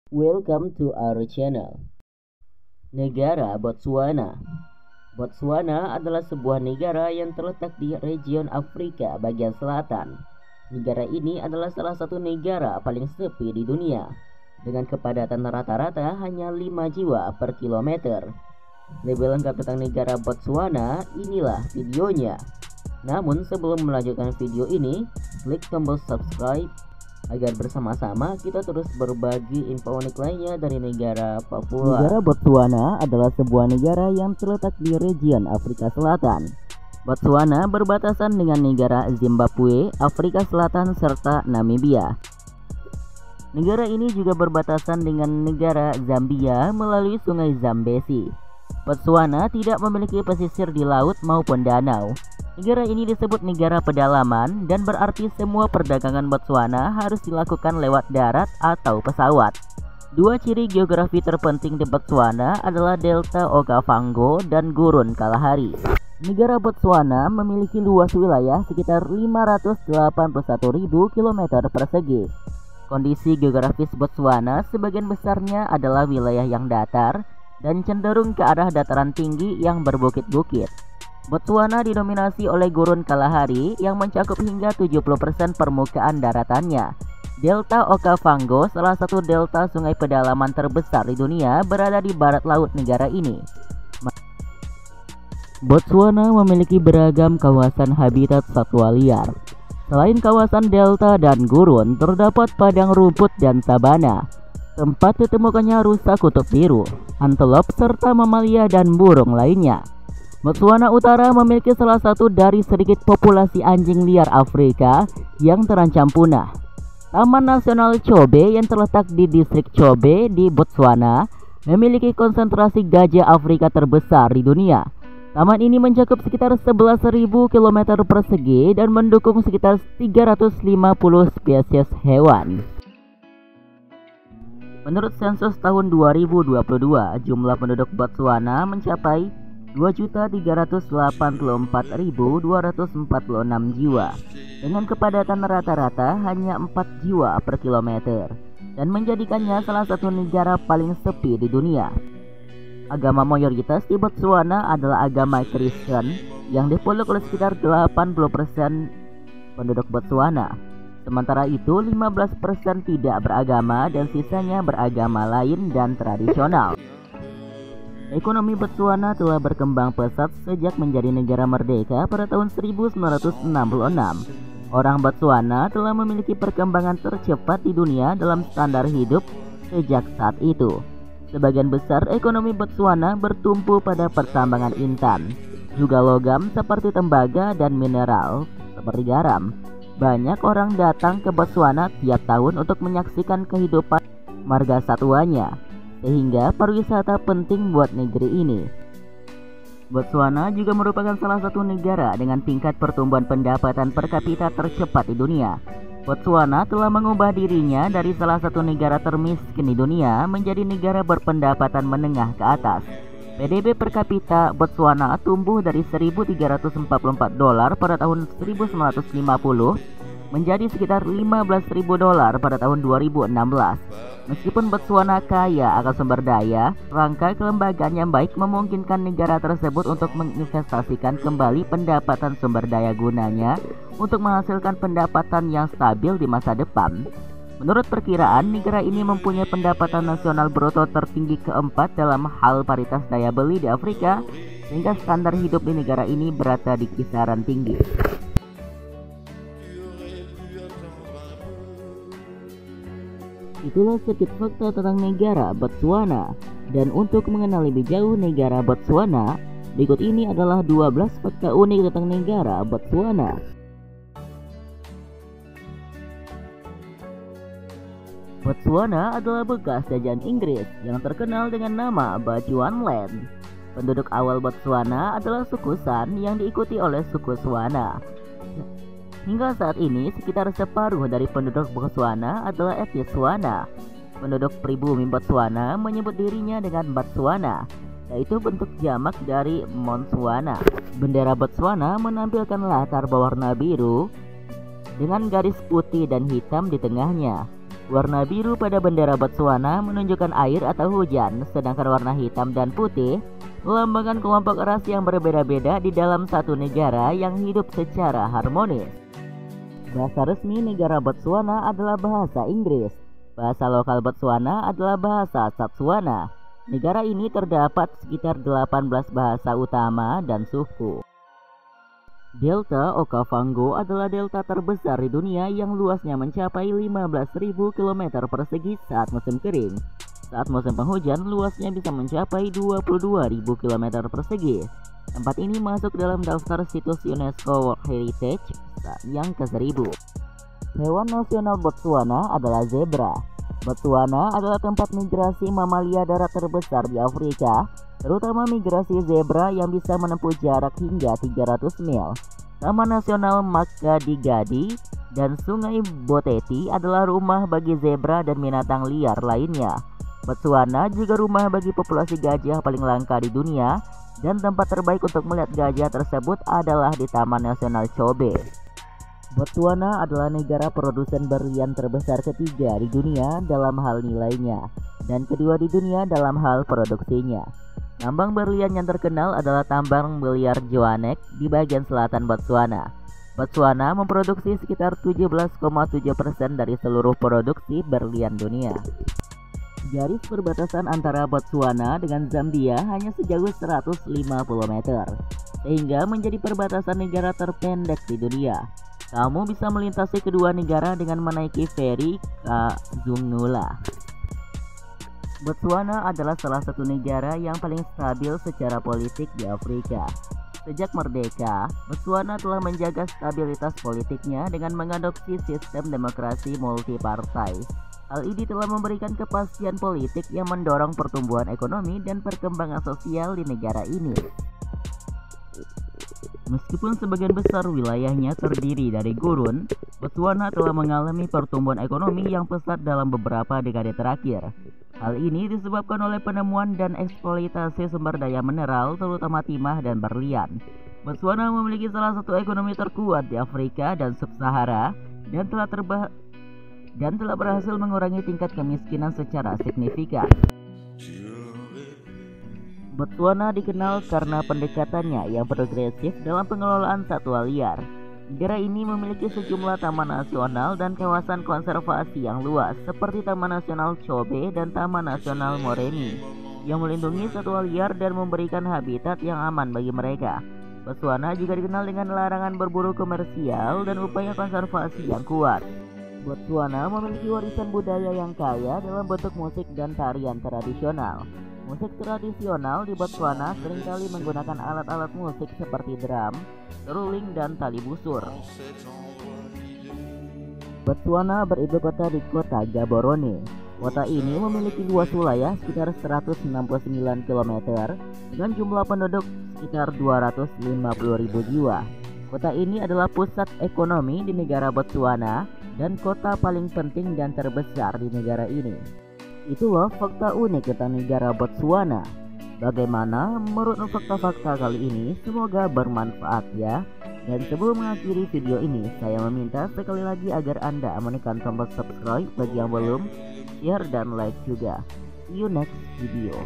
Welcome to our channel. Negara Botswana. Botswana adalah sebuah negara yang terletak di region Afrika bagian selatan. Negara ini adalah salah satu negara paling sepi di dunia, dengan kepadatan rata-rata hanya 5 jiwa per kilometer. Lebih lengkap tentang negara Botswana, inilah videonya. Namun sebelum melanjutkan video ini, klik tombol subscribe agar bersama-sama kita terus berbagi info unik lainnya dari negara Papua. Negara Botswana adalah sebuah negara yang terletak di region Afrika Selatan. Botswana berbatasan dengan negara Zimbabwe, Afrika Selatan, serta Namibia. Negara ini juga berbatasan dengan negara Zambia melalui sungai Zambezi. Botswana tidak memiliki pesisir di laut maupun danau. Negara ini disebut negara pedalaman dan berarti semua perdagangan Botswana harus dilakukan lewat darat atau pesawat. Dua ciri geografi terpenting di Botswana adalah Delta Okavango dan Gurun Kalahari. Negara Botswana memiliki luas wilayah sekitar 581.000 km persegi. Kondisi geografis Botswana sebagian besarnya adalah wilayah yang datar dan cenderung ke arah dataran tinggi yang berbukit-bukit. Botswana didominasi oleh Gurun Kalahari yang mencakup hingga 70% permukaan daratannya. Delta Okavango, salah satu delta sungai pedalaman terbesar di dunia, berada di barat laut negara ini. Botswana memiliki beragam kawasan habitat satwa liar. Selain kawasan delta dan gurun, terdapat padang rumput dan sabana. Tempat ditemukannya rusa kutub biru, antelop, serta mamalia dan burung lainnya. Botswana Utara memiliki salah satu dari sedikit populasi anjing liar Afrika yang terancam punah. Taman Nasional Chobe yang terletak di distrik Chobe di Botswana memiliki konsentrasi gajah Afrika terbesar di dunia. Taman ini mencakup sekitar 11.000 km persegi dan mendukung sekitar 350 spesies hewan. Menurut sensus tahun 2022, jumlah penduduk Botswana mencapai 2.384.246 jiwa dengan kepadatan rata-rata hanya 4 jiwa per kilometer dan menjadikannya salah satu negara paling sepi di dunia. Agama mayoritas di Botswana adalah agama Kristen yang dipeluk oleh sekitar 80% penduduk Botswana. Sementara itu 15% tidak beragama dan sisanya beragama lain dan tradisional. Ekonomi Botswana telah berkembang pesat sejak menjadi negara merdeka pada tahun 1966. Orang Botswana telah memiliki perkembangan tercepat di dunia dalam standar hidup sejak saat itu. Sebagian besar ekonomi Botswana bertumpu pada pertambangan intan, juga logam seperti tembaga dan mineral seperti garam. Banyak orang datang ke Botswana tiap tahun untuk menyaksikan kehidupan marga satwanya, sehingga pariwisata penting buat negeri ini. Botswana juga merupakan salah satu negara dengan tingkat pertumbuhan pendapatan per kapita tercepat di dunia. Botswana telah mengubah dirinya dari salah satu negara termiskin di dunia menjadi negara berpendapatan menengah ke atas. PDB per kapita Botswana tumbuh dari $1.344 pada tahun 1950 menjadi sekitar $15.000 pada tahun 2016. Meskipun Botswana kaya akan sumber daya, rangka kelembagaan yang baik memungkinkan negara tersebut untuk menginvestasikan kembali pendapatan sumber daya gunanya untuk menghasilkan pendapatan yang stabil di masa depan. Menurut perkiraan, negara ini mempunyai pendapatan nasional bruto tertinggi keempat dalam hal paritas daya beli di Afrika, sehingga standar hidup di negara ini berada di kisaran tinggi. Itulah sedikit fakta tentang negara Botswana. Dan untuk mengenal lebih jauh negara Botswana, berikut ini adalah 12 fakta unik tentang negara Botswana. Botswana adalah bekas jajahan Inggris yang terkenal dengan nama Bechuanaland. Penduduk awal Botswana adalah suku San yang diikuti oleh suku Tswana. Hingga saat ini, sekitar separuh dari penduduk Botswana adalah etnis Tswana. Penduduk pribumi Botswana menyebut dirinya dengan Batswana, yaitu bentuk jamak dari Motswana. Bendera Botswana menampilkan latar berwarna biru dengan garis putih dan hitam di tengahnya. Warna biru pada bendera Botswana menunjukkan air atau hujan, sedangkan warna hitam dan putih melambangkan kelompok ras yang berbeda-beda di dalam satu negara yang hidup secara harmonis. Bahasa resmi negara Botswana adalah bahasa Inggris. Bahasa lokal Botswana adalah bahasa Setswana. Negara ini terdapat sekitar 18 bahasa utama dan suku. Delta Okavango adalah delta terbesar di dunia yang luasnya mencapai 15.000 km persegi saat musim kering. Saat musim penghujan, luasnya bisa mencapai 22.000 km persegi. Tempat ini masuk dalam daftar situs UNESCO World Heritage yang ke-1000. Hewan nasional Botswana adalah zebra. Botswana adalah tempat migrasi mamalia darat terbesar di Afrika, terutama migrasi zebra yang bisa menempuh jarak hingga 300 mil. Taman Nasional Makgadikgadi dan Sungai Boteti adalah rumah bagi zebra dan binatang liar lainnya. Botswana juga rumah bagi populasi gajah paling langka di dunia, dan tempat terbaik untuk melihat gajah tersebut adalah di Taman Nasional Chobe. Botswana adalah negara produsen berlian terbesar ketiga di dunia dalam hal nilainya, dan kedua di dunia dalam hal produksinya. Tambang berlian yang terkenal adalah tambang Biliar Johannek di bagian selatan Botswana. Botswana memproduksi sekitar 17,7% dari seluruh produksi berlian dunia. Garis perbatasan antara Botswana dengan Zambia hanya sejauh 150 meter, sehingga menjadi perbatasan negara terpendek di dunia. Kamu bisa melintasi kedua negara dengan menaiki feri KwaZulu. Botswana adalah salah satu negara yang paling stabil secara politik di Afrika. Sejak merdeka, Botswana telah menjaga stabilitas politiknya dengan mengadopsi sistem demokrasi multipartai. Hal ini telah memberikan kepastian politik yang mendorong pertumbuhan ekonomi dan perkembangan sosial di negara ini. Meskipun sebagian besar wilayahnya terdiri dari gurun, Botswana telah mengalami pertumbuhan ekonomi yang pesat dalam beberapa dekade terakhir. Hal ini disebabkan oleh penemuan dan eksploitasi sumber daya mineral, terutama timah dan berlian. Botswana memiliki salah satu ekonomi terkuat di Afrika dan Sub-Sahara dan telah berhasil mengurangi tingkat kemiskinan secara signifikan. Botswana dikenal karena pendekatannya yang progresif dalam pengelolaan satwa liar. Negara ini memiliki sejumlah taman nasional dan kawasan konservasi yang luas seperti Taman Nasional Chobe dan Taman Nasional Moremi yang melindungi satwa liar dan memberikan habitat yang aman bagi mereka. Botswana juga dikenal dengan larangan berburu komersial dan upaya konservasi yang kuat. Botswana memiliki warisan budaya yang kaya dalam bentuk musik dan tarian tradisional. Musik tradisional di Botswana seringkali menggunakan alat-alat musik seperti drum, seruling, dan tali busur. Botswana beribu kota di kota Gaborone. Kota ini memiliki luas wilayah sekitar 169 km dengan jumlah penduduk sekitar 250.000 jiwa. Kota ini adalah pusat ekonomi di negara Botswana dan kota paling penting dan terbesar di negara ini. Itulah fakta unik tentang negara Botswana. Bagaimana menurut fakta-fakta kali ini? Semoga bermanfaat ya. Dan sebelum mengakhiri video ini, saya meminta sekali lagi agar Anda menekan tombol subscribe bagi yang belum, share dan like juga. See you next video.